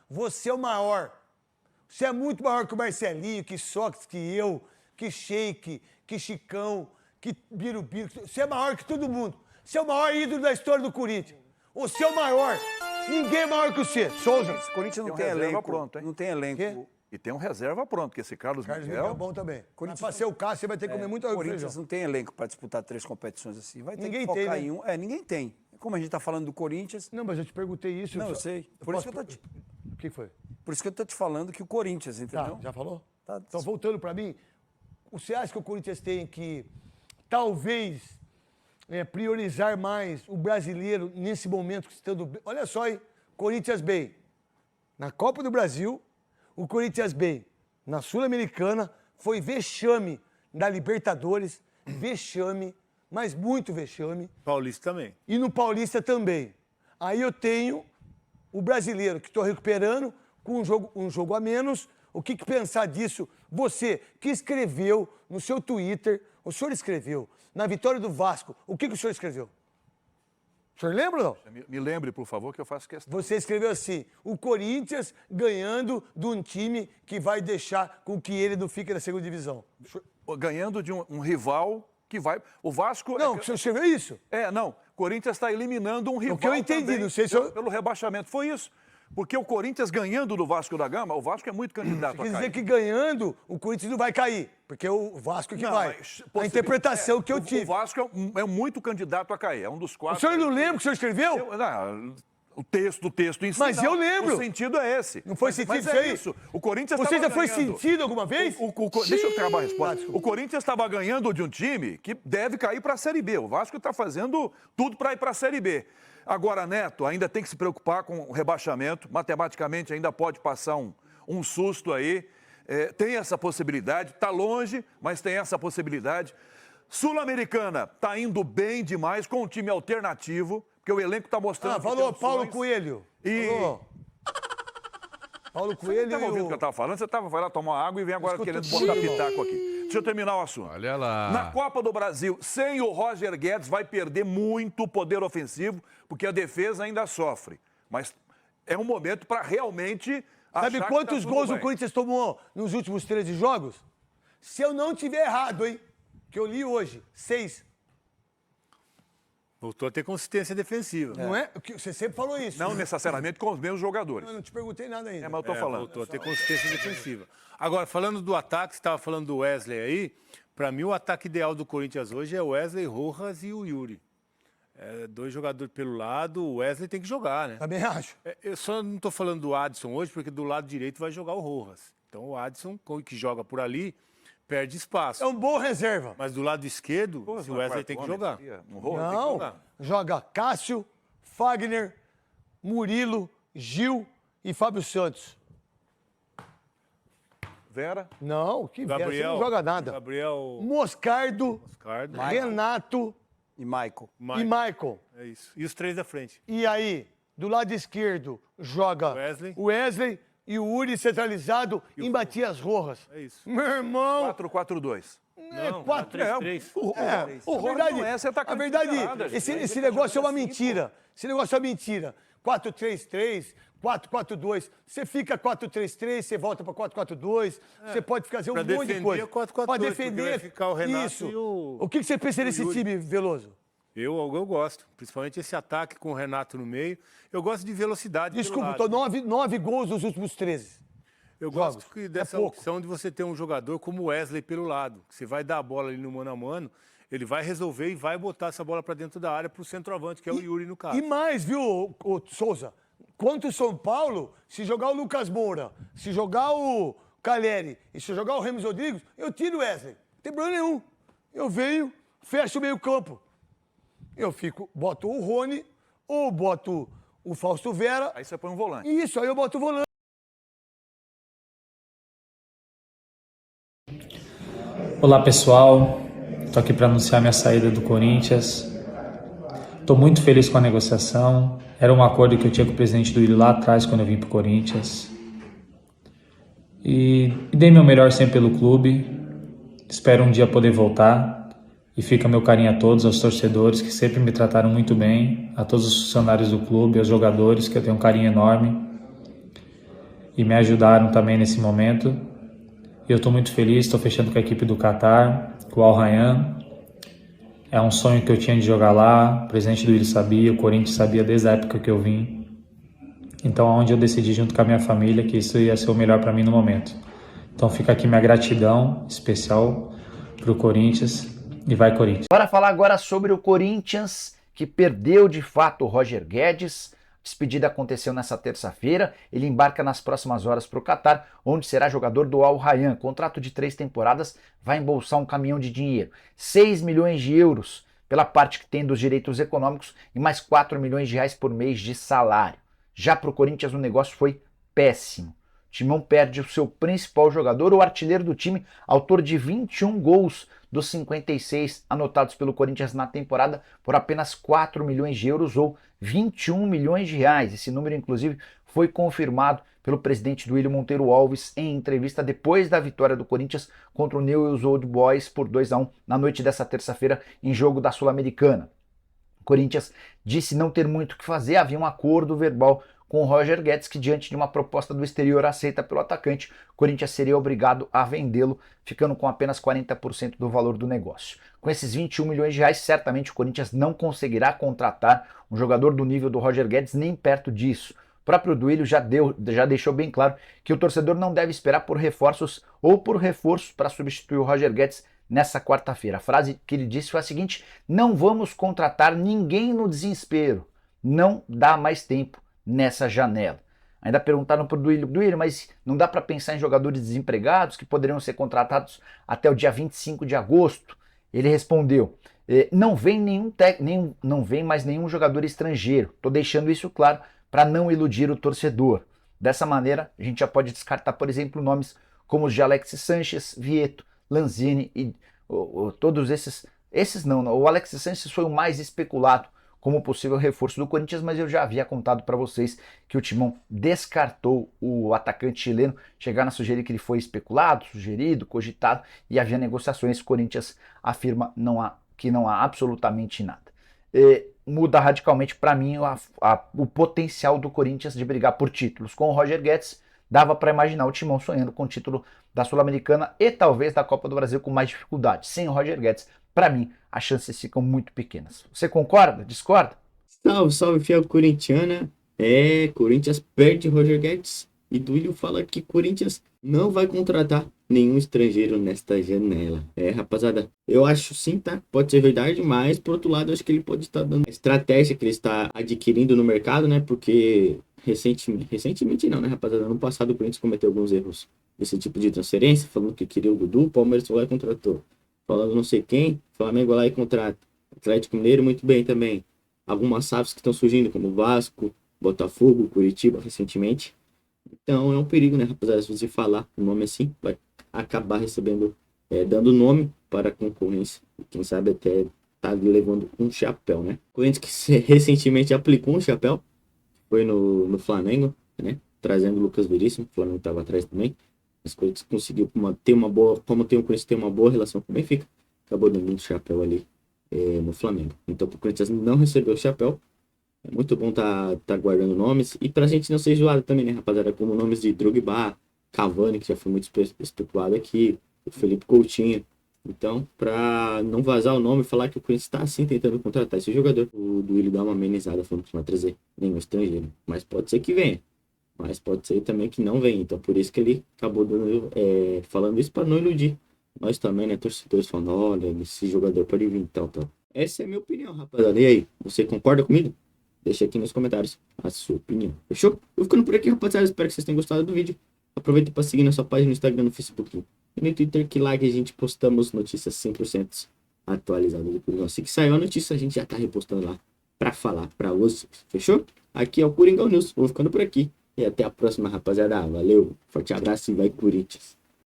Você é o maior. Você é muito maior que o Marcelinho, que Sócrates, que eu, que Sheik, que Chicão, que Birubiru. Você é maior que todo mundo. Você é o maior ídolo da história do Corinthians. Você é o maior. Ninguém é maior que você. Souza. Esse Corinthians não tem elenco pronto, hein? Não tem elenco. E tem um reserva pronto, porque esse Carlos Miguel é bom também. Mas pra ser o Cássio, você vai ter que comer muito arroz. O Corinthians não tem elenco para disputar 3 competições assim. Vai ter Ninguém que focar tem, né? em um. Ninguém tem. Como a gente tá falando do Corinthians... Não, mas eu te perguntei isso. Não, eu sei. Por isso que eu tô O que foi? Por isso que eu tô te falando que o Corinthians, entendeu? Já falou? Tá. Então, voltando pra mim, você acha que o Corinthians tem que, talvez, priorizar mais o brasileiro nesse momento que estando bem? Olha só, hein? Corinthians bem na Copa do Brasil, o Corinthians bem na Sul-Americana, foi vexame da Libertadores, vexame, mas muito vexame. Paulista também. E no Paulista também. Aí eu tenho o brasileiro que estou recuperando com um jogo a menos. O que pensar disso? Você que escreveu no seu Twitter, o senhor escreveu na vitória do Vasco, o que o senhor escreveu? O senhor lembra ou não? Me lembre, por favor, que eu faço questão. Você escreveu assim, o Corinthians ganhando de um time que vai deixar com que ele não fique na segunda divisão. Ganhando de um rival que vai... O Vasco... Não, o senhor escreveu isso? Não. Corinthians está eliminando um rival. O que eu entendi, não sei se eu... Pelo rebaixamento. Foi isso. Porque o Corinthians ganhando do Vasco da Gama, o Vasco é muito candidato a cair. Quer dizer que ganhando, o Corinthians não vai cair, porque é o Vasco que vai. A interpretação que eu tive. O Vasco é muito candidato a cair, é um dos 4. O senhor não lembra o que o senhor escreveu? O texto em si. Mas eu lembro. O sentido é esse. Não foi sentido mas isso aí? Isso. O Corinthians Você já foi ganhando. sentido alguma vez? Deixa eu acabar a resposta. O Corinthians estava ganhando de um time que deve cair para a Série B. O Vasco está fazendo tudo para ir para a Série B. Agora, Neto, ainda tem que se preocupar com o rebaixamento. Matematicamente ainda pode passar um susto aí. Tem essa possibilidade. Está longe, mas tem essa possibilidade. Sul-Americana está indo bem demais com um time alternativo, porque o elenco está mostrando... falou Paulo Coelho. Falou. Paulo Coelho. Você não estava ouvindo o que eu estava falando? Você vai lá tomar água e vem agora querendo botar pitaco aqui. Deixa eu terminar o assunto. Olha lá. Na Copa do Brasil, sem o Roger Guedes, vai perder muito poder ofensivo, porque a defesa ainda sofre. Mas é um momento para realmente... Sabe quantos gols o Corinthians tomou nos últimos 13 jogos? Se eu não tiver errado, hein? Que eu li hoje, 6. Voltou a ter consistência defensiva. Não é? Você sempre falou isso. Não necessariamente com os mesmos jogadores. Eu não te perguntei nada ainda. Mas eu tô falando. Voltou a ter consistência defensiva. Agora, falando do ataque, você estava falando do Wesley aí. Para mim, o ataque ideal do Corinthians hoje é o Wesley, Rojas e o Yuri. 2 jogadores pelo lado, o Wesley tem que jogar, né? Também acho. Eu só não estou falando do Adson hoje, porque do lado direito vai jogar o Rojas. Então, o Adson, que joga por ali, perde espaço. É um bom reserva. Mas do lado esquerdo, o Wesley tem que jogar. Não, joga Cássio, Fagner, Murilo, Gil e Fábio Santos. Vera? Não, que Gabriel, Vera, você não joga nada. Gabriel... Moscardo, Renato e Maicon. E Maicon. É isso. E os 3 da frente. E aí, do lado esquerdo, joga Wesley e o Uri centralizado em Matias Rojas. É isso. Meu irmão... 4-4-2. Não, 4-3-3. 4-3-3. A verdade, esse negócio é uma mentira. Esse negócio é uma mentira. 4-3-3, 4-4-2. Você fica 4-3-3, você volta para 4-4-2. Você pode fazer um monte de coisa. Para defender, vai ficar o Renato isso. E o que você pensa desse time, Veloso? Eu gosto, principalmente esse ataque com o Renato no meio. Eu gosto de velocidade. Desculpa, tô 9 gols nos últimos 13. Eu gosto dessa opção de você ter um jogador como o Wesley pelo lado. Você vai dar a bola ali no mano a mano, ele vai resolver e vai botar essa bola para dentro da área para o centroavante, que é o Yuri no caso. E mais, viu, o Souza? Contra o São Paulo, se jogar o Lucas Moura, se jogar o Caleri e se jogar o Ramos Rodrigues, eu tiro o Wesley. Não tem problema nenhum. Eu venho, fecho o meio campo. Eu boto o Rony ou boto o Fausto Vera. Aí você põe um volante. Isso, aí eu boto o volante. Olá pessoal, estou aqui para anunciar minha saída do Corinthians. Estou muito feliz com a negociação. Era um acordo que eu tinha com o presidente do Willi lá atrás, quando eu vim para o Corinthians. E dei meu melhor sempre pelo clube. Espero um dia poder voltar. E fica meu carinho a todos, aos torcedores que sempre me trataram muito bem, a todos os funcionários do clube, aos jogadores, que eu tenho um carinho enorme. e me ajudaram também nesse momento. Eu estou muito feliz, estou fechando com a equipe do Qatar, com o Al Rayyan. É um sonho que eu tinha de jogar lá, o presidente do Willi sabia, o Corinthians sabia desde a época que eu vim. Então, onde eu decidi junto com a minha família que isso ia ser o melhor para mim no momento. Então, fica aqui minha gratidão especial para o Corinthians e vai Corinthians. Bora falar agora sobre o Corinthians, que perdeu de fato o Roger Guedes. A despedida aconteceu nessa terça-feira. Ele embarca nas próximas horas para o Qatar, onde será jogador do Al Rayyan. Contrato de 3 temporadas, vai embolsar um caminhão de dinheiro. 6 milhões de euros pela parte que tem dos direitos econômicos e mais 4 milhões de reais por mês de salário. Já para o Corinthians o negócio foi péssimo. O Timão perde o seu principal jogador, o artilheiro do time, autor de 21 gols dos 56 anotados pelo Corinthians na temporada, por apenas 4 milhões de euros ou 21 milhões de reais. Esse número, inclusive, foi confirmado pelo presidente do Willian Monteiro Alves em entrevista depois da vitória do Corinthians contra o Newell's Old Boys por 2-1 na noite dessa terça-feira em jogo da Sul-Americana. O Corinthians disse não ter muito o que fazer, havia um acordo verbal com o Roger Guedes que, diante de uma proposta do exterior aceita pelo atacante, o Corinthians seria obrigado a vendê-lo, ficando com apenas 40% do valor do negócio. Com esses 21 milhões de reais, certamente o Corinthians não conseguirá contratar um jogador do nível do Roger Guedes, nem perto disso. O próprio Duílio já deixou bem claro que o torcedor não deve esperar por reforços ou por reforços para substituir o Roger Guedes nessa quarta-feira. A frase que ele disse foi a seguinte: não vamos contratar ninguém no desespero, não dá mais tempo nessa janela. Ainda perguntaram para o Duílio, mas não dá para pensar em jogadores desempregados que poderiam ser contratados até o dia 25 de agosto? Ele respondeu, não vem mais nenhum jogador estrangeiro, estou deixando isso claro para não iludir o torcedor. Dessa maneira, a gente já pode descartar, por exemplo, nomes como os de Alexis Sánchez, Vieto, Lanzini e todos esses não. O Alexis Sánchez foi o mais especulado como possível reforço do Corinthians, mas eu já havia contado para vocês que o Timão descartou o atacante chileno, chegaram a sugerir que ele foi especulado, sugerido, cogitado e havia negociações. O Corinthians afirma que não há absolutamente nada. Muda radicalmente para mim o potencial do Corinthians de brigar por títulos. Com o Roger Guedes, dava para imaginar o Timão sonhando com o título da Sul-Americana e talvez da Copa do Brasil com mais dificuldade. Sem o Roger Guedes, para mim, as chances ficam muito pequenas. Você concorda? Discorda? Salve, salve, fiel corintiana. Corinthians perde Roger Guedes e Duílio fala que Corinthians não vai contratar nenhum estrangeiro nesta janela. Rapaziada, eu acho sim, tá? Pode ser verdade, mas por outro lado, eu acho que ele pode estar dando estratégia que ele está adquirindo no mercado, né? Porque recentemente não, né, rapaziada? No passado o Corinthians cometeu alguns erros desse tipo de transferência, falando que queria o Dudu, o Palmeiras foi lá e contratou. Falando não sei quem, Flamengo lá e contrata. Atlético Mineiro muito bem também. Algumas SAFs que estão surgindo, como Vasco, Botafogo, Curitiba recentemente. Então é um perigo, né, rapaziada? Se você falar um nome assim, vai acabar recebendo, dando nome para a concorrência. Quem sabe até tá levando um chapéu, né? O Corinthians que recentemente aplicou um chapéu, foi no Flamengo, né? Trazendo o Lucas Veríssimo, o Flamengo estava atrás também. As coisas conseguiu ter uma boa, como tem o Corinthians tem uma boa relação com o Benfica, acabou dando um chapéu ali no Flamengo. Então, para o Corinthians não receber o chapéu, é muito bom tá guardando nomes. E pra gente não ser zoado também, né, rapaziada? Como nomes de Drogba, Cavani, que já foi muito especulado aqui, o Felipe Coutinho. Então, pra não vazar o nome e falar que o Corinthians tá assim tentando contratar esse jogador, o Duílio dá uma amenizada falando que não vai trazer nenhum estrangeiro. Mas pode ser que venha. Mas pode ser também que não venha. Então, por isso que ele acabou falando isso para não iludir nós também, né? Torcedores falando, olha, esse jogador pode vir, tal. Essa é a minha opinião, rapaziada. E aí, você concorda comigo? Deixa aqui nos comentários a sua opinião. Fechou? Eu ficando por aqui, rapaziada. Espero que vocês tenham gostado do vídeo. Aproveita para seguir nossa página no Instagram, no Facebook e no Twitter, que lá que a gente postamos notícias 100% atualizadas do Coringão. Assim que saiu a notícia, a gente já tá repostando lá para falar para vocês. Fechou? Aqui é o Coringão News. Vou ficando por aqui. E até a próxima, rapaziada. Valeu, forte abraço e vai Corinthians.